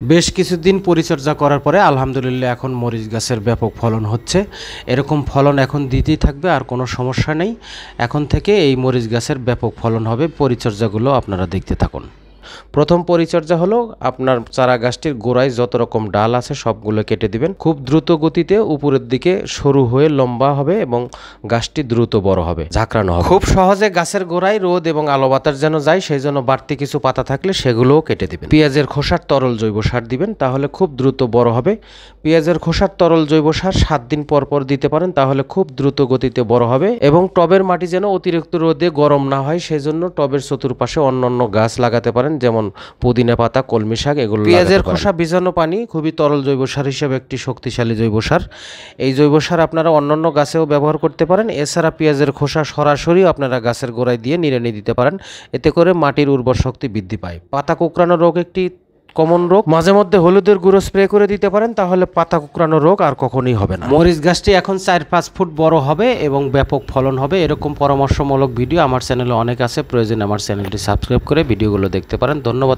বেশ কিছুদিন পরিচর্যা করার পরে আলহামদুলিল্লাহ এখন মরিচ গাছের ব্যাপক ফলন হচ্ছে। এরকম ফলন এখন দিতেই থাকবে, আর কোনো সমস্যা নেই। এখন থেকে এই মরিচ গাছের ব্যাপক ফলন হবে। পরিচর্যাগুলো আপনারা দেখতে থাকুন। প্রথম পরিচর্যা হলো আপনার চারা গাছটির গোড়ায় যত রকম ডাল আছে সবগুলো কেটে দিবেন। খুব দ্রুত গতিতে উপরের দিকে সরু হয়ে লম্বা হবে এবং গাছটি দ্রুত বড় হবে, ঝাঁকড়ানো হবে। খুব সহজে গাছের গোড়ায় রোদ এবং আলো বাতাস যেন যায়, সেই জন্য বাড়তি কিছু পাতা থাকলে সেগুলোও কেটে দিবেন। পেঁয়াজের খোসার তরল জৈব সার দিবেন, তাহলে খুব দ্রুত বড় হবে। পেঁয়াজের খোসার তরল জৈব সার 7 দিন পর পর দিতে পারেন, তাহলে খুব দ্রুত গতিতে বড় হবে। এবং টবের মাটি যেন অতিরিক্ত রোদে গরম না হয়, সেই জন্য টবের চতুর্পাশে অন্যান্য গাছ লাগাতে পারেন, যেমন পুদিনা পাতা, কলমি শাক, এগুলো। পেঁয়াজের খোসা ভিজানো পানি খুবই তরল জৈব সার হিসেবে একটি শক্তিশালী জৈব সার। এই জৈব সার আপনারা অন্যান্য গাছেও ব্যবহার করতে পারেন। এছাড়া পেঁয়াজের খোসা সরাসরি আপনারা গাছের গোড়ায় দিয়ে নিড়ানি দিতে পারেন, এতে করে মাটির উর্বর শক্তি বৃদ্ধি পায়। পাতা কুঁকড়ানো রোগ একটি কমন রোগ, মাঝে মধ্যে হলুদের গুঁড়ো স্প্রে করে দিতে পারেন, তাহলে পাতা কুঁকড়ানো রোগ আর কখনোই হবে না। মরিচ গাছটি এখন 4-5 ফুট বড় হবে এবং ব্যাপক ফলন হবে। এরকম পরামর্শমূলক ভিডিও আমার চ্যানেলে অনেক আছে, প্রয়োজনে আমার চ্যানেলটি সাবস্ক্রাইব করে ভিডিওগুলো দেখতে পারেন। ধন্যবাদ।